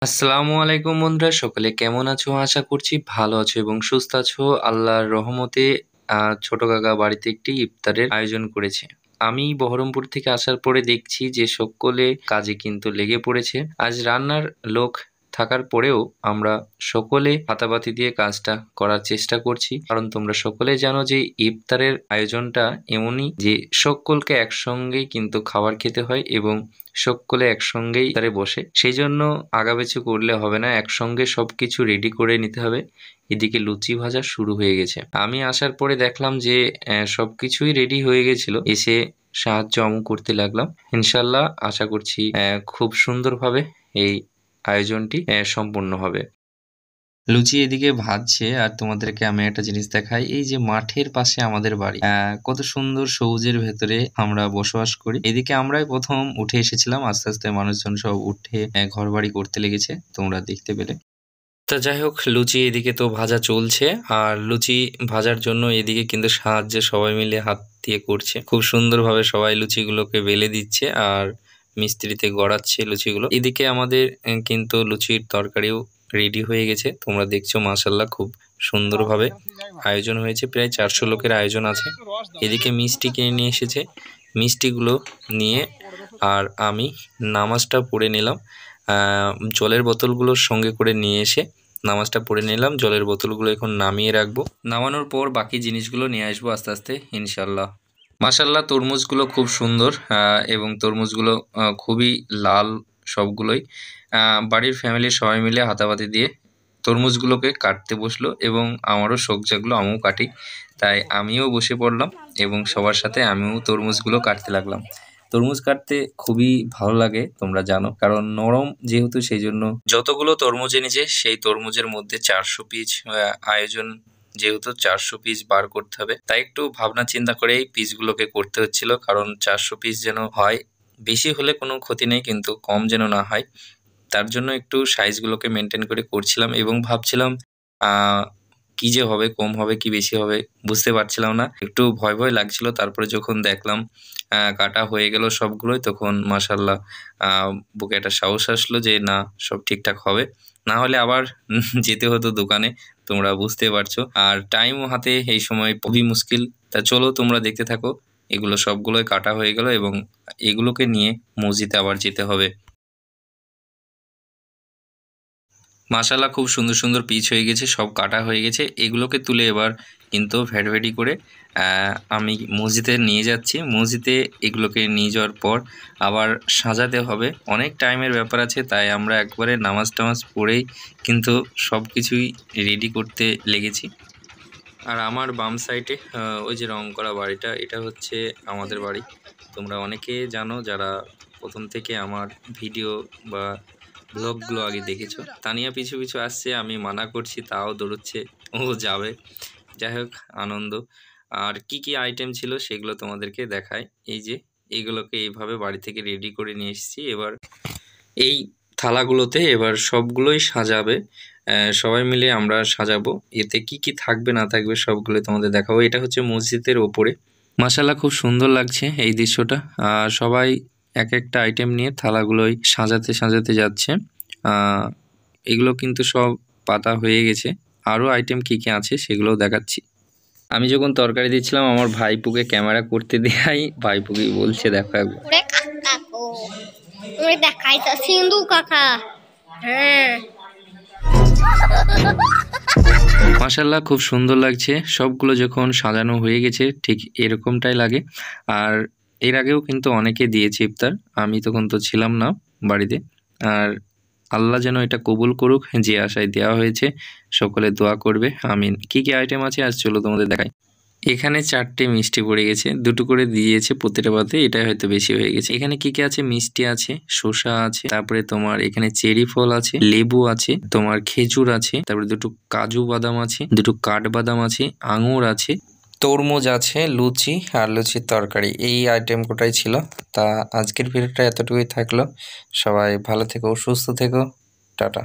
আসসালামু আলাইকুম বন্ধুরা, সকলে কেমন আছো? আশা করছি ভালো আছো এবং সুস্থ আছো। আল্লাহর রহমতে ছোট কাকা বাড়িতে একটি ইফতারের আয়োজন করেছে। আমি বহরমপুর থেকে আসার পরে দেখছি যে সকলে কাজে কিন্তু লেগে পড়েছে। আজ রান্নার লোক থাকার পরেও আমরা সকলে হাতাপাতি দিয়ে কাজটা করার চেষ্টা করছি, কারণ তোমরা সকলে জানো যে ইফতারের আয়োজনটা এমনই যে সকলকে একসঙ্গেই কিন্তু খাবার খেতে হয় এবং সকলে একসঙ্গেই ইফতারে বসে। সেই জন্য আগাপিছু করলে হবে না, একসঙ্গে সবকিছু রেডি করে নিতে হবে। এদিকে লুচি ভাজা শুরু হয়ে গেছে। আমি আসার পরে দেখলাম যে সবকিছুই রেডি হয়ে গেছিল। এসে সাহায্য আমি করতে লাগলাম। ইনশাল্লাহ আশা করছি খুব সুন্দরভাবে এই আয়োজনটি সম্পূর্ণ হবে। লুচি এদিকে ভাজছে আর তোমাদেরকে আমি একটা জিনিস দেখাই। এই যে মাঠের পাশে আমাদের বাড়ি, কত সুন্দর সবুজের ভেতরে আমরা বসবাস করি। এদিকে আমরাই প্রথম উঠে এসেছিলাম, আস্তে আস্তে মানুষজন সব উঠে ঘর বাড়ি করতে লেগেছে, তোমরা দেখতে পেলে। তা যাই হোক, লুচি এদিকে তো ভাজা চলছে আর লুচি ভাজার জন্য এদিকে কিন্তু সাহায্য সবাই মিলে হাত দিয়ে করছে। খুব সুন্দরভাবে সবাই লুচিগুলোকে বেলে দিচ্ছে আর মিস্ত্রিতে গড়াচ্ছে লুচিগুলো। এদিকে আমাদের কিন্তু লুচির তরকারিও রেডি হয়ে গেছে। তোমরা দেখছো মাশাআল্লাহ খুব সুন্দরভাবে আয়োজন হয়েছে। প্রায় 400 লোকের আয়োজন আছে। এদিকে মিষ্টি কিনে নিয়ে এসেছে, মিষ্টিগুলো নিয়ে আর আমি নামাজটা পড়ে নিলাম। জলের বোতলগুলোর সঙ্গে করে নিয়ে এসে নামাজটা পড়ে নিলাম। জলের বোতলগুলো এখন নামিয়ে রাখবো, নামানোর পর বাকি জিনিসগুলো নিয়ে আসবো আস্তে আস্তে ইনশাল্লাহ। মাশাআল্লাহ তরমুজগুলো খুব সুন্দর এবং তরমুজগুলো খুবই লাল সবগুলোই। বাড়ির ফ্যামিলির সবাই মিলে হাতাপাতি দিয়ে তরমুজগুলোকে কাটতে বসলো এবং আমারও শখ জাগলো, আমিও কাটি। তাই আমিও বসে পড়লাম এবং সবার সাথে আমিও তরমুজগুলো কাটতে লাগলাম। তরমুজ কাটতে খুবই ভালো লাগে, তোমরা জানো, কারণ নরম যেহেতু, সেই জন্য যতগুলো তরমুজ এনেছে সেই তরমুজের মধ্যে 400 পিস আয়োজন, যেহেতু 400 পিস বার করতে হবে, তাই একটু ভাবনা চিন্তা করে এই পিসগুলোকে করতে হচ্ছিল, কারণ 400 পিস যেন হয়। বেশি হলে কোনো ক্ষতি নেই, কিন্তু কম যেন না হয়, তার জন্য একটু সাইজগুলোকে মেনটেন করে করছিলাম এবং ভাবছিলাম কি যে হবে, কম হবে কি বেশি হবে বুঝতে পারছিলাম না, একটু ভয় ভয় লাগছিল। তারপরে যখন দেখলাম কাটা হয়ে গেল সবগুলোই, তখন মাশাআল্লাহ বুকে একটা সাহস আসলো যে না, সব ঠিকঠাক হবে। না হলে আবার যেতে হতো দোকানে, তোমরা বুঝতে পারছো, আর টাইমও হাতে এই সময় খুবই মুশকিল। তা চলো তোমরা দেখতে থাকো। এগুলো সবগুলোই কাটা হয়ে গেল এবং এগুলোকে নিয়ে মসজিদে আবার যেতে হবে। মাশাআল্লাহ খুব সুন্দর সুন্দর পিচ হয়ে গেছে, সব কাটা হয়ে গেছে। এগুলোকে তুলে এবার কিন্তু ভ্যাটভ্যাটি করে আমি মসজিদে নিয়ে যাচ্ছি। মসজিদে এগুলোকে নিয়ে যাওয়ার পর আবার সাজাতে হবে, অনেক টাইমের ব্যাপার আছে, তাই আমরা একবারে নামাজ টামাজ পড়েই কিন্তু সব কিছুই রেডি করতে লেগেছি। আর আমার বাম সাইডে ওই যে রং করা বাড়িটা, এটা হচ্ছে আমাদের বাড়ি। তোমরা অনেকে জানো যারা প্রথম থেকে আমার ভিডিও বা ব্লগগুলো আগে দেখেছো। তানিয়া পিছু পিছু আসছে, আমি মানা করছি তাও দৌড়চ্ছে, ও যাবে। যাই হোক, আনন্দ। আর কি কি আইটেম ছিল সেগুলো তোমাদেরকে দেখায়। এই যে এইগুলোকে এইভাবে বাড়ি থেকে রেডি করে নিয়ে এসেছি। এবার এই থালাগুলোতে এবার সবগুলোই সাজাবে, সবাই মিলে আমরা সাজাবো। এতে কি কি থাকবে না থাকবে সবগুলো তোমাদের দেখাবো। এটা হচ্ছে মসজিদের ওপরে। মাশাআল্লাহ খুব সুন্দর লাগছে এই দৃশ্যটা। সবাই এক একটা আইটেম নিয়ে থালাগুলোই সাজাতে সাজাতে যাচ্ছে। এগুলো কিন্তু সব পাতা হয়ে গেছে, আরও আইটেম কি কি আছে সেগুলো দেখাচ্ছি। আমি যখন তরকারি দিচ্ছিলাম আমার ভাইপুকে ক্যামেরা করতে দেখাই, ভাইপুকে বলছে দেখো একবার। মাশাআল্লাহ খুব সুন্দর লাগছে। সবগুলো যখন সাজানো হয়ে গেছে ঠিক এরকমটাই লাগে। আর এর আগেও কিন্তু অনেকে দিয়েছে ইফতার, আমি তখন তো ছিলাম না বাড়িতে। আর আল্লাহ যেন এটা কবুল করুক, যে আশায় দেওয়া হয়েছে। সকলে দোয়া করবে, আমিন। কি কি আইটেম আছে আজ চলো তোমাদের দেখাই। এখানে 4টে মিষ্টি পড়ে গেছে, 2টো করে দিয়েছে প্রতিটা পাতে, এটা হয়তো বেশি হয়ে গেছে। এখানে কি কি আছে, মিষ্টি আছে, শসা আছে, তারপরে তোমার এখানে চেরি ফল আছে, লেবু আছে, তোমার খেজুর আছে, তারপরে 2টো কাজু বাদাম আছে, 2টো কাঠবাদাম আছে, আঙুর আছে, তরমুজ আছে, লুচি আর লুচির তরকারি। এই আইটেম কোটাই ছিল। তা আজকের ভিডিওটা এতটুকুই থাকলো। সবাই ভালো থেকো, সুস্থ থেকো, টাটা।